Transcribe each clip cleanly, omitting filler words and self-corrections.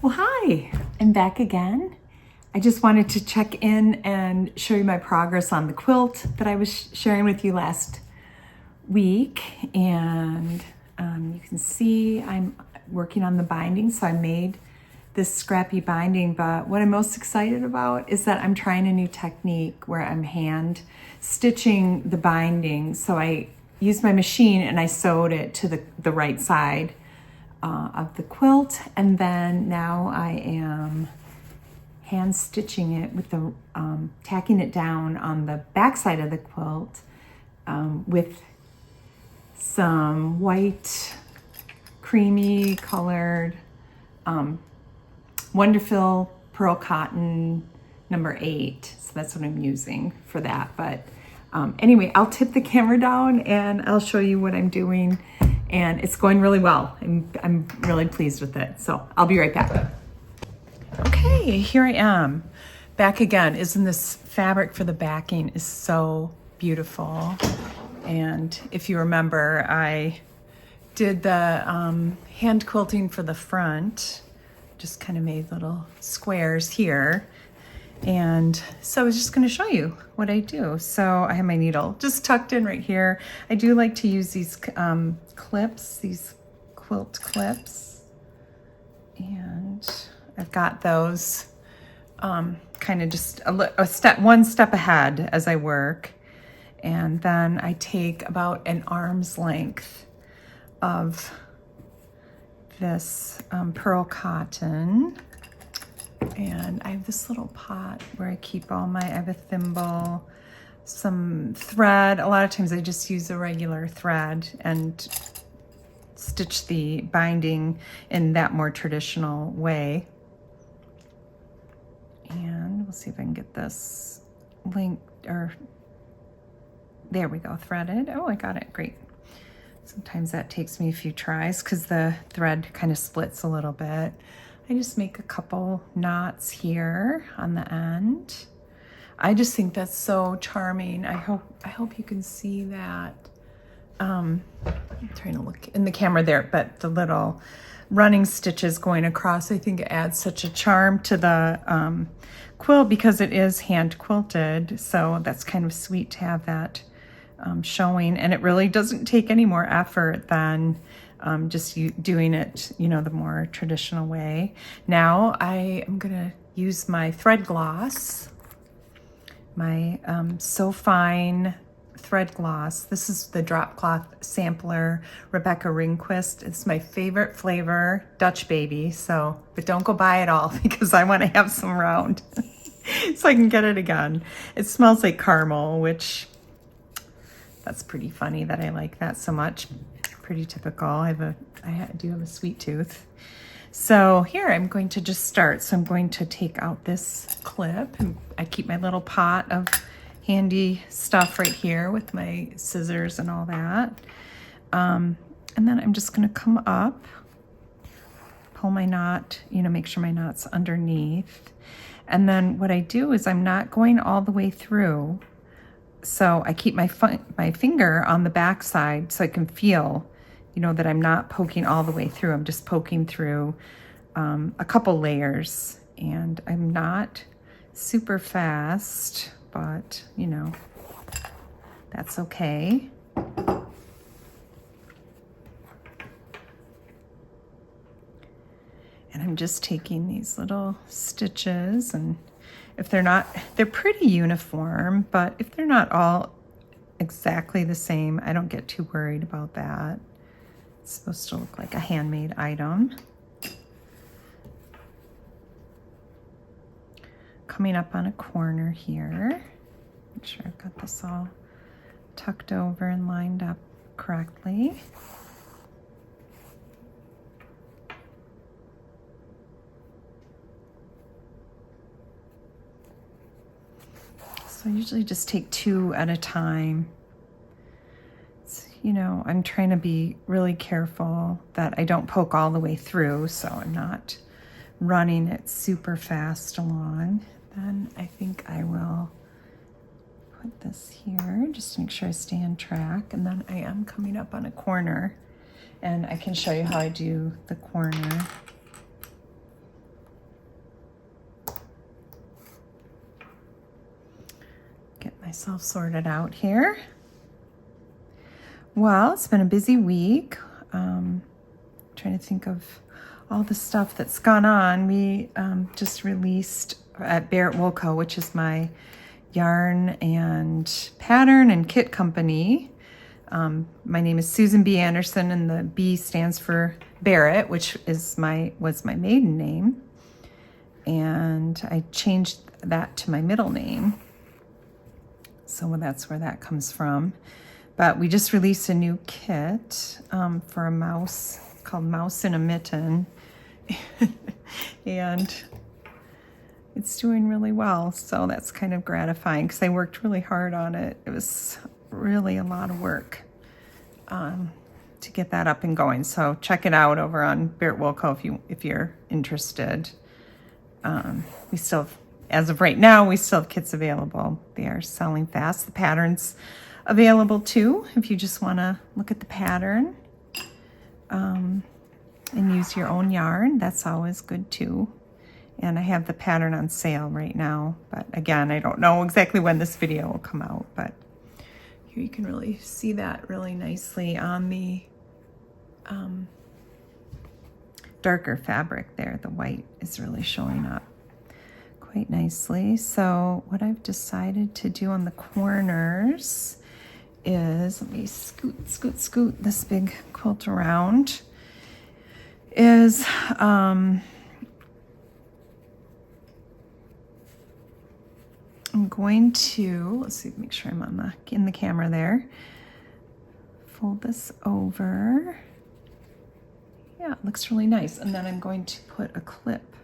Well, hi, I'm back again. I just wanted to check in and show you my progress on the quilt that I was sharing with you last week. And you can see I'm working on the binding. So I made this scrappy binding, but what I'm most excited about is that I'm trying a new technique where I'm hand stitching the binding. So I used my machine and I sewed it to the right side of the quilt, and then now I am hand stitching it with the tacking it down on the back side of the quilt with some white creamy colored Wonderful Pearl Cotton number 8. So that's what I'm using for that. But anyway, I'll tip the camera down and I'll show you what I'm doing. And it's going really well. I'm really pleased with it. So I'll be right back. Okay, here I am. Back again. Isn't this fabric for the backing is so beautiful. And if you remember, I did the hand quilting for the front. Just kind of made little squares here. And so I was just going to show you what I do. So I have my needle just tucked in right here. I do like to use these clips, these quilt clips. And I've got those kind of just one step ahead as I work. And then I take about an arm's length of this pearl cotton. And I have this little pot where I keep all I have a thimble, some thread. A lot of times I just use a regular thread and stitch the binding in that more traditional way. And we'll see if I can get this linked, or there we go, threaded. Oh, I got it, great. Sometimes that takes me a few tries because the thread kind of splits a little bit. I just make a couple knots here on the end. I just think that's so charming. I hope you can see that. I'm trying to look in the camera there, but the little running stitches going across, I think it adds such a charm to the quilt because it is hand quilted. So that's kind of sweet to have that showing, and it really doesn't take any more effort than just doing it, the more traditional way. Now I am gonna use my thread gloss, my So Fine thread gloss. This is the drop cloth sampler, Rebecca Ringquist. It's my favorite flavor, Dutch Baby. So, but don't go buy it all because I want to have some around so I can get it again. It smells like caramel, which that's pretty funny that I like that so much. Pretty typical. I do have a sweet tooth. So here I'm going to just start. So I'm going to take out this clip, and I keep my little pot of handy stuff right here with my scissors and all that. And then I'm just going to come up, pull my knot, make sure my knot's underneath. And then what I do is I'm not going all the way through. So I keep my finger on the back side so I can feel, that I'm not poking all the way through. I'm just poking through a couple layers, and I'm not super fast, but that's okay. And I'm just taking these little stitches, and if they're pretty uniform, but if they're not all exactly the same, I don't get too worried about that. It's supposed to look like a handmade item. Coming up on a corner here. Make sure I've got this all tucked over and lined up correctly. So I usually just take 2 at a time. I'm trying to be really careful that I don't poke all the way through, so I'm not running it super fast along. Then I think I will put this here just to make sure I stay on track. And then I am coming up on a corner, and I can show you how I do the corner. myself sorted out here. Well, it's been a busy week. Trying to think of all the stuff that's gone on. We just released at Barrett Woolco, which is my yarn and pattern and kit company. My name is Susan B. Anderson, and the B stands for Barrett, which was my maiden name. And I changed that to my middle name. So that's where that comes from. But we just released a new kit for a mouse called Mouse in a Mitten. And it's doing really well. So that's kind of gratifying because I worked really hard on it. It was really a lot of work to get that up and going. So check it out over on Barrett Woolco if you're interested. We still have, as of right now, we still have kits available. They are selling fast. The pattern's available too if you just want to look at the pattern and use your own yarn. That's always good too. And I have the pattern on sale right now. But again, I don't know exactly when this video will come out, but here you can really see that really nicely on the darker fabric there. The white is really showing up quite nicely. So what I've decided to do on the corners is, let me scoot this big quilt around, is I'm going to, let's see, make sure I'm in the camera there. Fold this over. Yeah, it looks really nice. And then I'm going to put a clip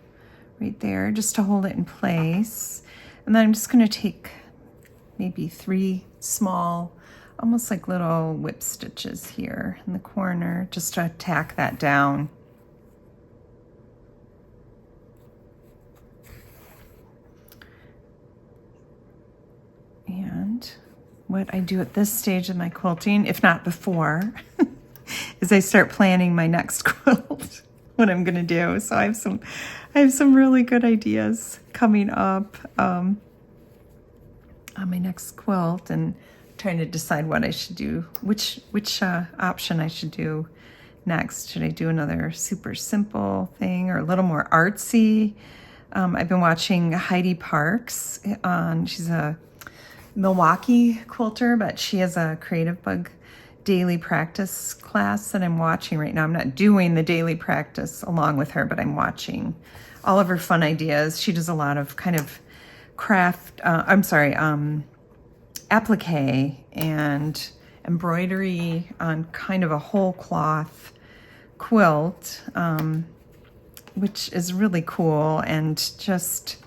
right there just to hold it in place. And then I'm just going to take maybe 3 small, almost like little whip stitches here in the corner just to tack that down. And what I do at this stage of my quilting, if not before, is I start planning my next quilt, what I'm gonna do. So I have some really good ideas coming up on my next quilt, and trying to decide what I should do, which option I should do next. Should I do another super simple thing or a little more artsy? I've been watching Heidi Parks she's a Milwaukee quilter, but she has a Creative Bug daily practice class that I'm watching right now. I'm not doing the daily practice along with her, but I'm watching all of her fun ideas. She does a lot of kind of craft, applique and embroidery on kind of a whole cloth quilt, which is really cool and just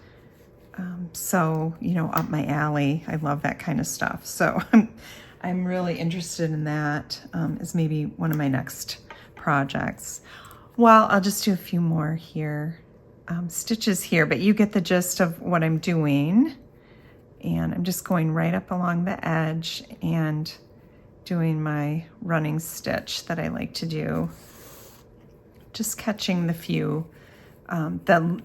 so, up my alley. I love that kind of stuff. So I'm really interested in that as maybe one of my next projects. Well, I'll just do a few more here, stitches here, but you get the gist of what I'm doing. And I'm just going right up along the edge and doing my running stitch that I like to do. Just catching the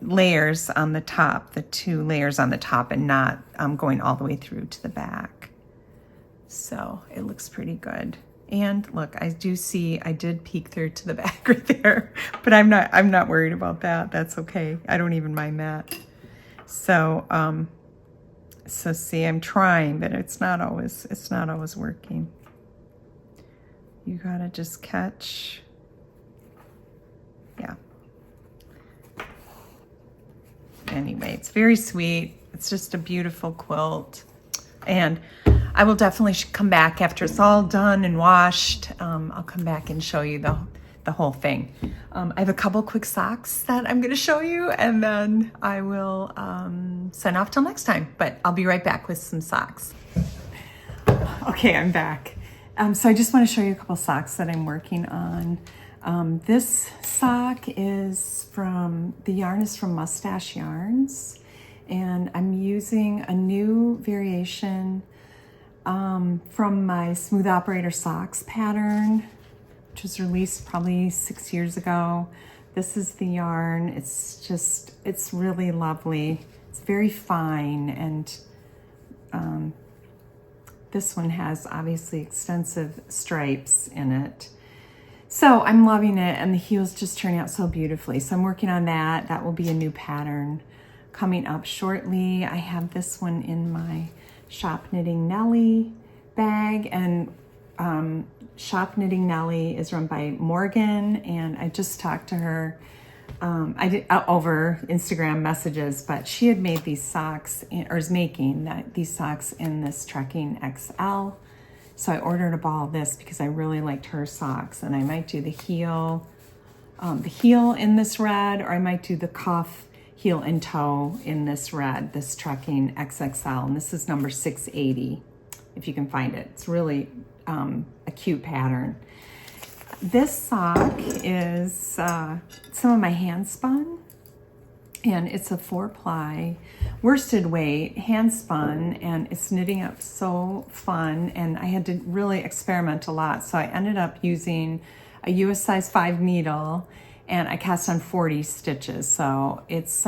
layers on the top, the 2 layers on the top, and not going all the way through to the back. So it looks pretty good. And look, I did peek through to the back right there, but I'm not worried about that. That's okay. I don't even mind that. So, so see, I'm trying, but it's not always working. You gotta just catch, yeah. Anyway, it's very sweet. It's just a beautiful quilt. And I will definitely come back after it's all done and washed. I'll come back and show you the whole thing. I have a couple quick socks that I'm going to show you, and then I will sign off till next time. But I'll be right back with some socks. Okay, I'm back. So I just want to show you a couple socks that I'm working on. This sock is the yarn is from Mustache Yarns, and I'm using a new variation from my Smooth Operator Socks pattern, which was released probably 6 years ago. This is the yarn. It's really lovely. It's very fine, and this one has obviously extensive stripes in it. So I'm loving it, and the heels just turn out so beautifully. So I'm working on that. That will be a new pattern coming up shortly. I have this one in my Shop Knitting Nellie bag, and Shop Knitting Nellie is run by Morgan, and I just talked to her I did over Instagram messages, but she had made these socks or is making these socks in this Trekking XL. So I ordered a ball of this because I really liked her socks, and I might do the heel in this red, or I might do the cuff, heel, and toe in this red, this Trekking XXL, and this is number 680, if you can find it. It's really a cute pattern. This sock is some of my handspun, and it's a 4-ply worsted weight handspun, and it's knitting up so fun, and I had to really experiment a lot. So I ended up using a US size 5 needle, and I cast on 40 stitches. So it's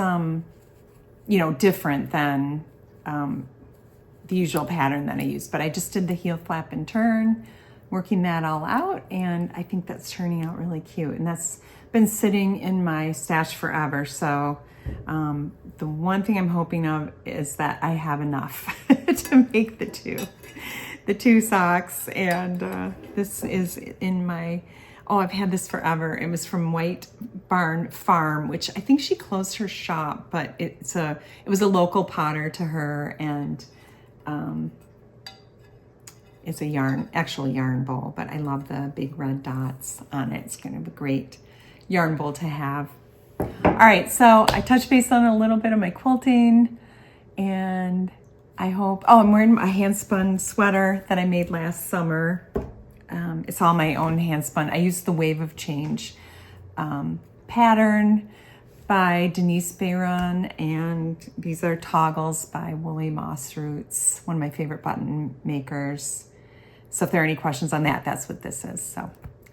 different than the usual pattern that I use, but I just did the heel flap and turn, working that all out, and I think that's turning out really cute. And that's been sitting in my stash forever. So the one thing I'm hoping of is that I have enough to make the two socks. And this is in my, I've had this forever. It was from White Barn Farm, which I think she closed her shop, but it was a local potter to her, and it's a actual yarn bowl, but I love the big red dots on it. It's kind of a great yarn bowl to have. All right, so I touched base on a little bit of my quilting, and I hope, I'm wearing a handspun sweater that I made last summer. It's all my own handspun. I used the Wave of Change pattern by Denise Bayron, and these are toggles by Woolly Moss Roots, one of my favorite button makers. So if there are any questions on that, that's what this is. So,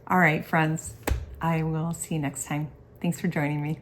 all right, friends, I will see you next time. Thanks for joining me.